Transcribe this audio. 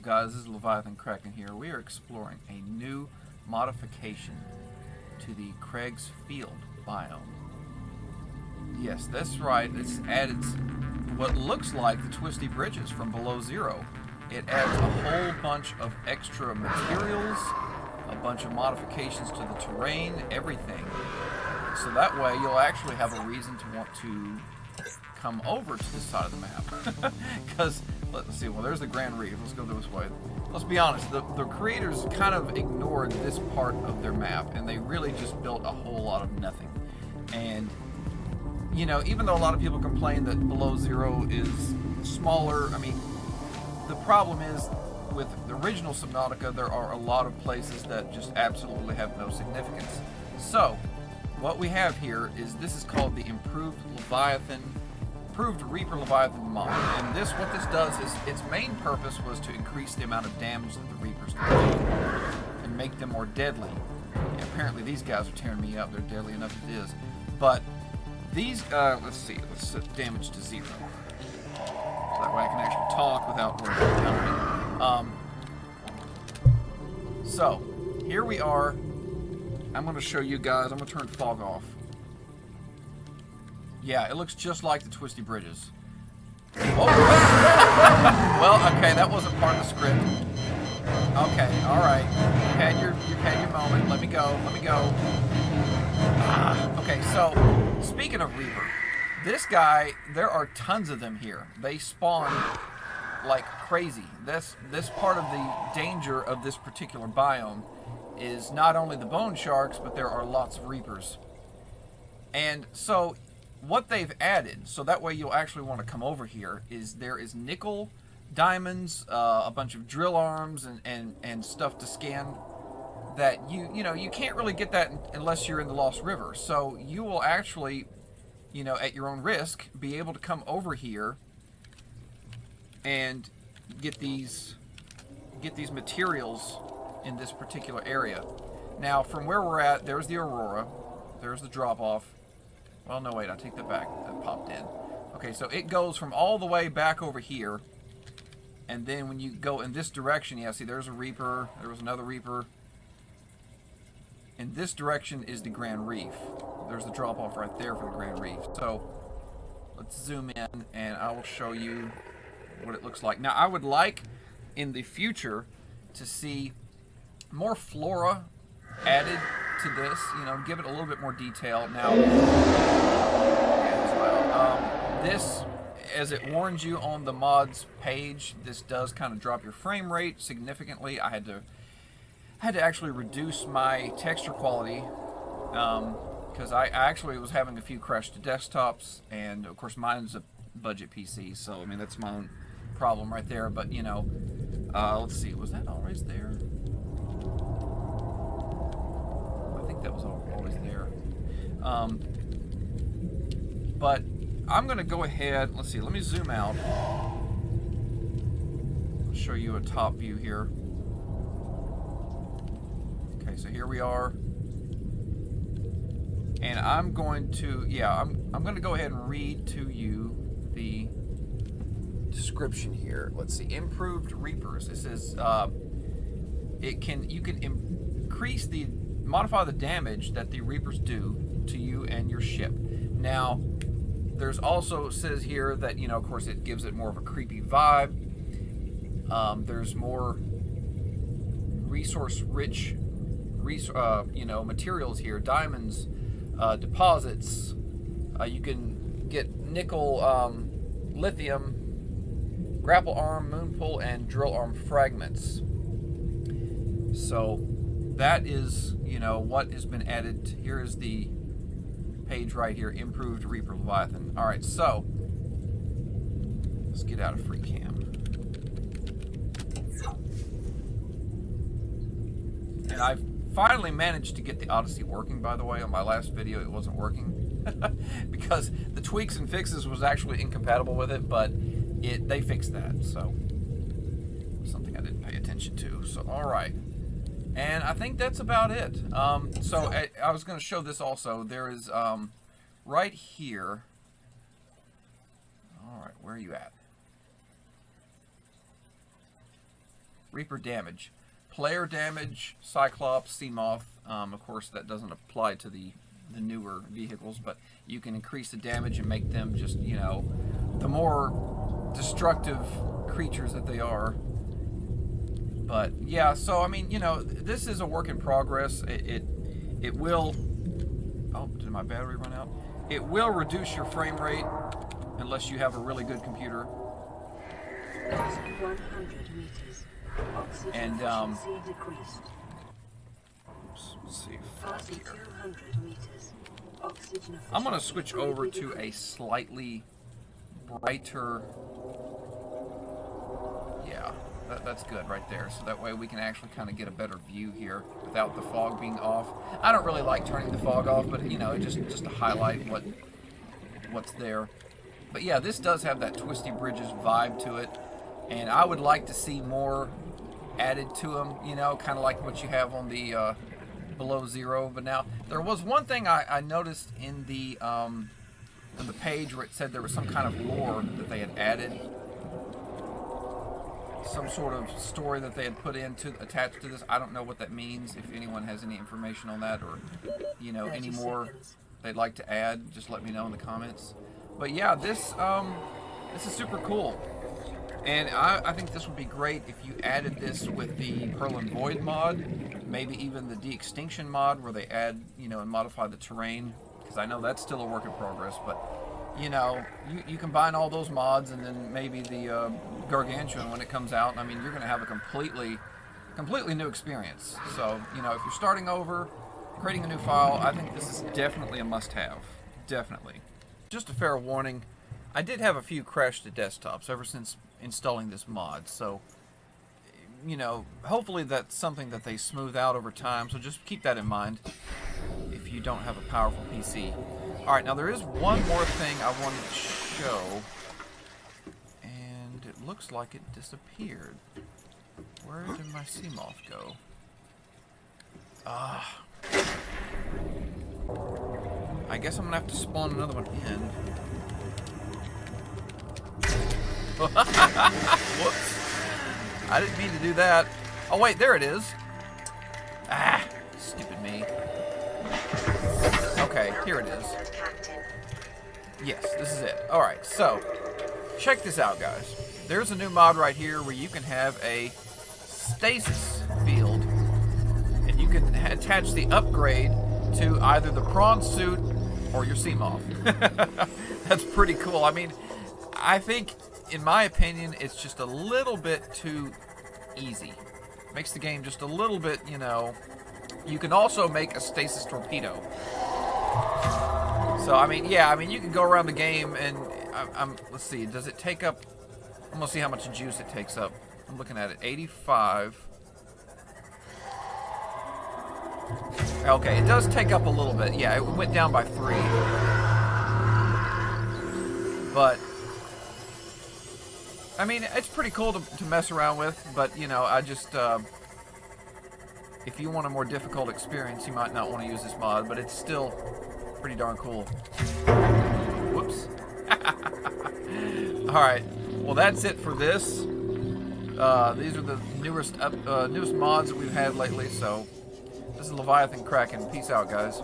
up, guys? This is Leviathan Kraken here. We are exploring a new modification to the Cragfields biome. Yes, that's right. It's added what looks like the twisty bridges from below zero. It adds a whole bunch of extra materials, a bunch of modifications to the terrain, everything. So that way you'll actually have a reason to want to come over to this side of the map. Because, let's see, well, there's the Grand Reef. Let's go this way. Let's be honest, the creators kind of ignored this part of their map, and they really just built a whole lot of nothing. And, you know, even though a lot of people complain that below zero is smaller, I mean, the problem is, with the original Subnautica, there are a lot of places that just absolutely have no significance. So, what we have here is, this is called the Improved Reaper Leviathan Mod. And what this does is, its main purpose was to increase the amount of damage that the Reapers can do and make them more deadly. And apparently these guys are tearing me up. They're deadly enough as it is. But these, let's see, let's set damage to 0. So that way I can actually talk without worrying about it. So, here we are. I'm going to show you guys. I'm going to turn fog off. Yeah, it looks just like the twisty bridges. Oh! Well, okay, that wasn't part of the script. Okay, alright. You had your moment. Let me go. Okay, so, speaking of Reaper, this guy, there are tons of them here. They spawn like crazy. This part of the danger of this particular biome is not only the bone sharks, but there are lots of Reapers. And so, what they've added, so that way you'll actually want to come over here, is there is nickel, diamonds, a bunch of drill arms, and stuff to scan that you can't really get that unless you're in the Lost River. So you will actually, at your own risk, be able to come over here and get these materials in this particular area. Now, from where we're at, there's the Aurora, there's the drop-off. Well, no, wait, I take that back. That popped in. Okay, so it goes from all the way back over here, and then when you go in this direction, yeah, see, there's a Reaper, there was another Reaper. In this direction is the Grand Reef. There's the drop-off right there for the Grand Reef. So, let's zoom in, and I will show you what it looks like. Now, I would like, in the future, to see more flora added to this, give it a little bit more detail. Now, this, as it warns you on the mods page, this does kind of drop your frame rate significantly. I had to actually reduce my texture quality because I actually was having a few crash to desktops, and of course mine's a budget PC, so I mean that's my own problem right there. But let's see, was that always there? That was always there. But I'm going to go ahead, let's see, let me zoom out. I'll show you a top view here. Okay, so here we are. And I'm going to, I'm going to go ahead and read to you the description here. Let's see, Improved Reapers. It says, you can modify the damage that the Reapers do to you and your ship. Now, there's also, it says here that, of course it gives it more of a creepy vibe. There's more resource-rich, materials here. Diamonds, deposits. You can get nickel, lithium, grapple arm, moon pull, and drill arm fragments. So, that is, what has been added. Here is the page right here, Improved Reaper Leviathan. Alright, so, let's get out of free cam. And I've finally managed to get the Odyssey working, by the way. On my last video, it wasn't working. Because the tweaks and fixes was actually incompatible with it, but they fixed that, so something I didn't pay attention to. So, alright. And I think that's about it. So I was going to show this also. There is right here. All right, where are you at? Reaper damage. Player damage, Cyclops, Seamoth. Of course, that doesn't apply to the newer vehicles, but you can increase the damage and make them just, you know, the more destructive creatures that they are. But yeah, so I mean, you know, this is a work in progress. It will. Oh, did my battery run out? It will reduce your frame rate unless you have a really good computer. 100 meters. Oxygen efficiency decreased. Let's see. 200 meters. Oxygen I'm going to switch over to a slightly brighter. Yeah, that's good right there. So that way we can actually kind of get a better view here without the fog being off. I don't really like turning the fog off, but you know, just to highlight what's there. But yeah, this does have that Twisty Bridges vibe to it, and I would like to see more added to them. You know, kind of like what you have on the Below Zero. But now there was one thing I noticed in the page where it said there was some kind of lore that they had added. Some sort of story that they had put in attached to this. I don't know what that means. If anyone has any information on that, or you know, any more they'd like to add, just let me know in the comments. But yeah, this is super cool, and I think this would be great if you added this with the Pearl and Void mod, maybe even the De-Extinction mod, where they add, you know, and modify the terrain, because I know that's still a work in progress. But you know, you combine all those mods, and then maybe the Gargantuan when it comes out. I mean, you're going to have a completely new experience. So, you know, if you're starting over, creating a new file, I think this is definitely a must-have. Definitely. Just a fair warning, I did have a few crash to desktops ever since installing this mod. So, you know, hopefully that's something that they smooth out over time. So just keep that in mind if you don't have a powerful PC. Alright, now there is one more thing I wanted to show, and it looks like it disappeared. Where did my Seamoth go? I guess I'm gonna have to spawn another one in. Whoops. I didn't mean to do that. Oh wait, there it is. Ah, stupid me. Okay, here it is. Yes, this is it. Alright, so, check this out, guys. There's a new mod right here where you can have a stasis field, and you can attach the upgrade to either the prawn suit or your Seamoth. That's pretty cool. I mean, I think, in my opinion, it's just a little bit too easy. Makes the game just a little bit, you know. You can also make a stasis torpedo. So, I mean, yeah, I mean, you can go around the game and, let's see, does it take up, I'm going to see how much juice it takes up. I'm looking at it, 85. Okay, it does take up a little bit. Yeah, it went down by 3. But, I mean, it's pretty cool to mess around with, but, you know, I just, if you want a more difficult experience, you might not want to use this mod, but it's still pretty darn cool. Whoops. Alright, well that's it for this. These are the newest mods that we've had lately, so this is Leviathan Kraken. Peace out, guys.